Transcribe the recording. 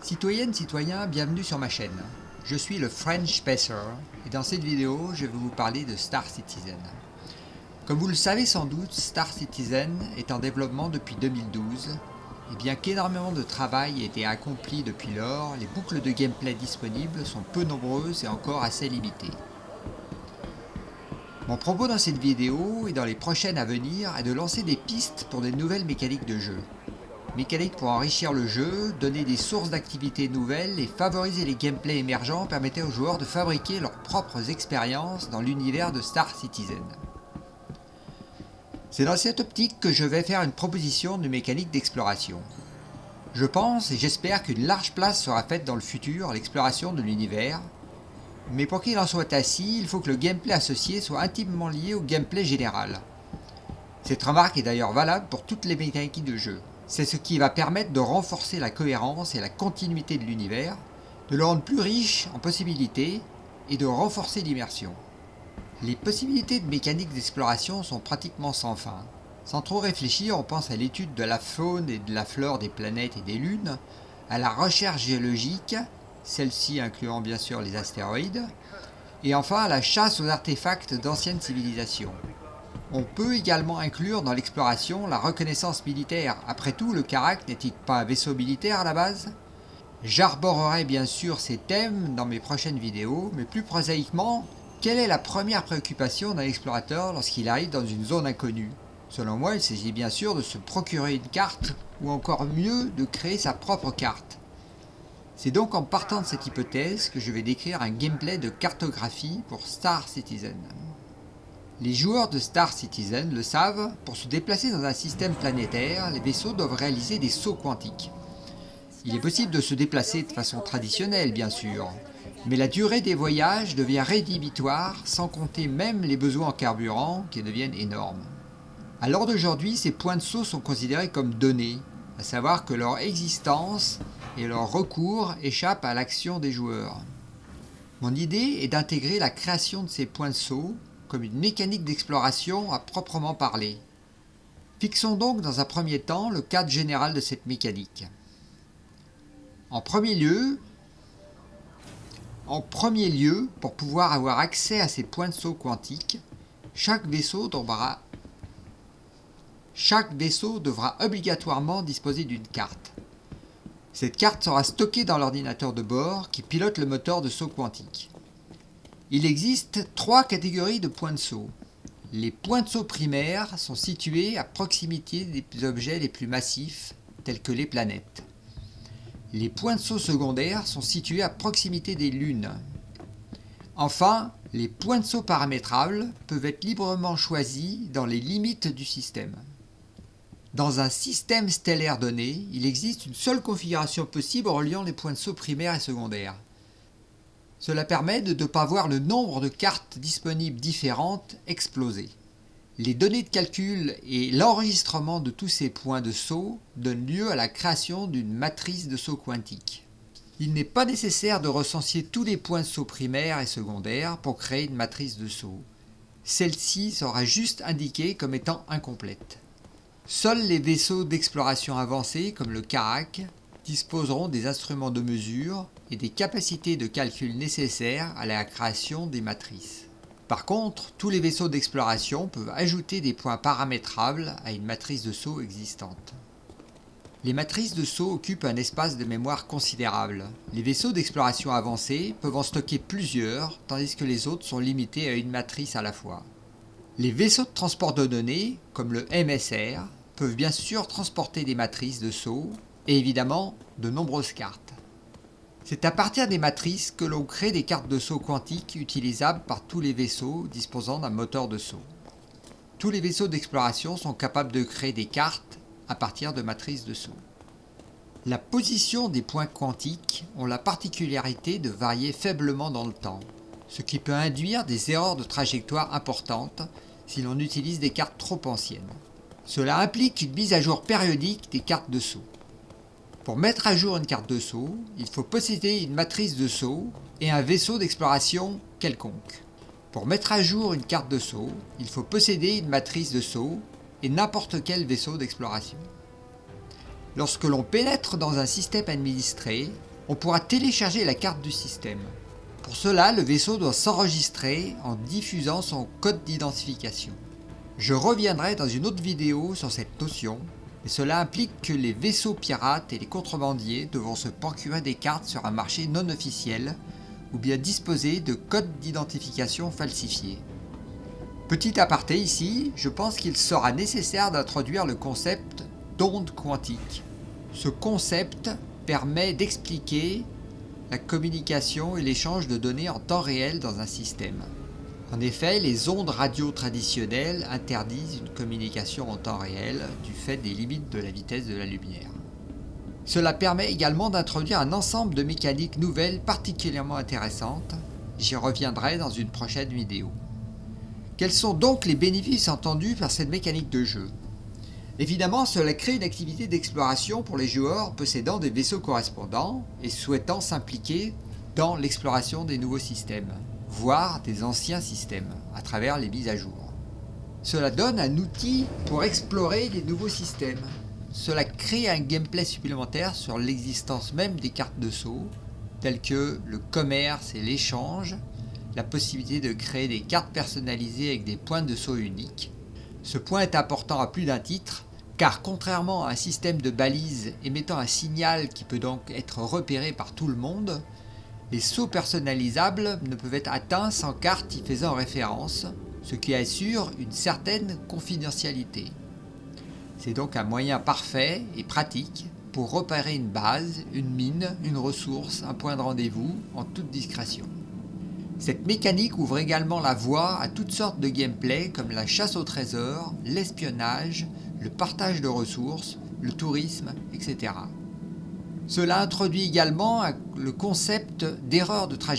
Citoyennes, citoyens, bienvenue sur ma chaîne. Je suis le French Pacer et dans cette vidéo, je vais vous parler de Star Citizen. Comme vous le savez sans doute, Star Citizen est en développement depuis 2012 et bien qu'énormément de travail ait été accompli depuis lors, les boucles de gameplay disponibles sont peu nombreuses et encore assez limitées. Mon propos dans cette vidéo et dans les prochaines à venir est de lancer des pistes pour des nouvelles mécaniques de jeu. Mécaniques pour enrichir le jeu, donner des sources d'activités nouvelles et favoriser les gameplays émergents permettant aux joueurs de fabriquer leurs propres expériences dans l'univers de Star Citizen. C'est dans cette optique que je vais faire une proposition de mécanique d'exploration. Je pense et j'espère qu'une large place sera faite dans le futur à l'exploration de l'univers, mais pour qu'il en soit ainsi, il faut que le gameplay associé soit intimement lié au gameplay général. Cette remarque est d'ailleurs valable pour toutes les mécaniques de jeu. C'est ce qui va permettre de renforcer la cohérence et la continuité de l'univers, de le rendre plus riche en possibilités et de renforcer l'immersion. Les possibilités de mécanique d'exploration sont pratiquement sans fin. Sans trop réfléchir, on pense à l'étude de la faune et de la flore des planètes et des lunes, à la recherche géologique, celle-ci incluant bien sûr les astéroïdes, et enfin à la chasse aux artefacts d'anciennes civilisations. On peut également inclure dans l'exploration la reconnaissance militaire. Après tout, le Karak n'est-il pas un vaisseau militaire à la base? J'arborerai bien sûr ces thèmes dans mes prochaines vidéos, mais plus prosaïquement, quelle est la première préoccupation d'un explorateur lorsqu'il arrive dans une zone inconnue? Selon moi, il s'agit bien sûr de se procurer une carte, ou encore mieux, de créer sa propre carte. C'est donc en partant de cette hypothèse que je vais décrire un gameplay de cartographie pour Star Citizen. Les joueurs de Star Citizen le savent, pour se déplacer dans un système planétaire, les vaisseaux doivent réaliser des sauts quantiques. Il est possible de se déplacer de façon traditionnelle, bien sûr, mais la durée des voyages devient rédhibitoire, sans compter même les besoins en carburant qui deviennent énormes. À l'heure d'aujourd'hui, ces points de saut sont considérés comme donnés, à savoir que leur existence et leur recours échappent à l'action des joueurs. Mon idée est d'intégrer la création de ces points de saut comme une mécanique d'exploration à proprement parler. Fixons donc dans un premier temps le cadre général de cette mécanique. En premier lieu, pour pouvoir avoir accès à ces points de saut quantiques, chaque vaisseau devra obligatoirement disposer d'une carte. Cette carte sera stockée dans l'ordinateur de bord qui pilote le moteur de saut quantique. Il existe 3 catégories de points de saut. Les points de saut primaires sont situés à proximité des objets les plus massifs, tels que les planètes. Les points de saut secondaires sont situés à proximité des lunes. Enfin, les points de saut paramétrables peuvent être librement choisis dans les limites du système. Dans un système stellaire donné, il existe une seule configuration possible reliant les points de saut primaires et secondaires. Cela permet de ne pas voir le nombre de cartes disponibles différentes exploser. Les données de calcul et l'enregistrement de tous ces points de saut donnent lieu à la création d'une matrice de saut quantique. Il n'est pas nécessaire de recenser tous les points de saut primaires et secondaires pour créer une matrice de saut. Celle-ci sera juste indiquée comme étant incomplète. Seuls les vaisseaux d'exploration avancés comme le Karak disposeront des instruments de mesure et des capacités de calcul nécessaires à la création des matrices. Par contre, tous les vaisseaux d'exploration peuvent ajouter des points paramétrables à une matrice de saut existante. Les matrices de saut occupent un espace de mémoire considérable. Les vaisseaux d'exploration avancés peuvent en stocker plusieurs, tandis que les autres sont limités à une matrice à la fois. Les vaisseaux de transport de données, comme le MSR, peuvent bien sûr transporter des matrices de saut, et évidemment de nombreuses cartes. C'est à partir des matrices que l'on crée des cartes de saut quantiques utilisables par tous les vaisseaux disposant d'un moteur de saut. Tous les vaisseaux d'exploration sont capables de créer des cartes à partir de matrices de saut. La position des points quantiques ont la particularité de varier faiblement dans le temps, ce qui peut induire des erreurs de trajectoire importantes si l'on utilise des cartes trop anciennes. Cela implique une mise à jour périodique des cartes de saut. Pour mettre à jour une carte de saut, il faut posséder une matrice de saut et un vaisseau d'exploration quelconque. Pour mettre à jour une carte de saut, il faut posséder une matrice de saut et n'importe quel vaisseau d'exploration. Lorsque l'on pénètre dans un système administré, On pourra télécharger la carte du système. Pour cela, le vaisseau doit s'enregistrer en diffusant son code d'identification. Je reviendrai dans une autre vidéo sur cette notion, mais cela implique que les vaisseaux pirates et les contrebandiers devront se procurer des cartes sur un marché non officiel ou bien disposer de codes d'identification falsifiés. Petit aparté ici, je pense qu'il sera nécessaire d'introduire le concept d'onde quantique. Ce concept permet d'expliquer la communication et l'échange de données en temps réel dans un système. En effet, les ondes radio traditionnelles interdisent une communication en temps réel du fait des limites de la vitesse de la lumière. Cela permet également d'introduire un ensemble de mécaniques nouvelles particulièrement intéressantes. J'y reviendrai dans une prochaine vidéo. Quels sont donc les bénéfices entendus par cette mécanique de jeu ? Évidemment, cela crée une activité d'exploration pour les joueurs possédant des vaisseaux correspondants et souhaitant s'impliquer dans l'exploration des nouveaux systèmes, voire des anciens systèmes, à travers les mises à jour. Cela donne un outil pour explorer les nouveaux systèmes. Cela crée un gameplay supplémentaire sur l'existence même des cartes de saut, telles que le commerce et l'échange, la possibilité de créer des cartes personnalisées avec des points de saut uniques. Ce point est important à plus d'un titre, car contrairement à un système de balises émettant un signal qui peut donc être repéré par tout le monde, les sauts personnalisables ne peuvent être atteints sans carte y faisant référence, ce qui assure une certaine confidentialité. C'est donc un moyen parfait et pratique pour repérer une base, une mine, une ressource, un point de rendez-vous en toute discrétion. Cette mécanique ouvre également la voie à toutes sortes de gameplay comme la chasse au trésor, l'espionnage, le partage de ressources, le tourisme, etc. Cela introduit également le concept d'erreur de trajectoire.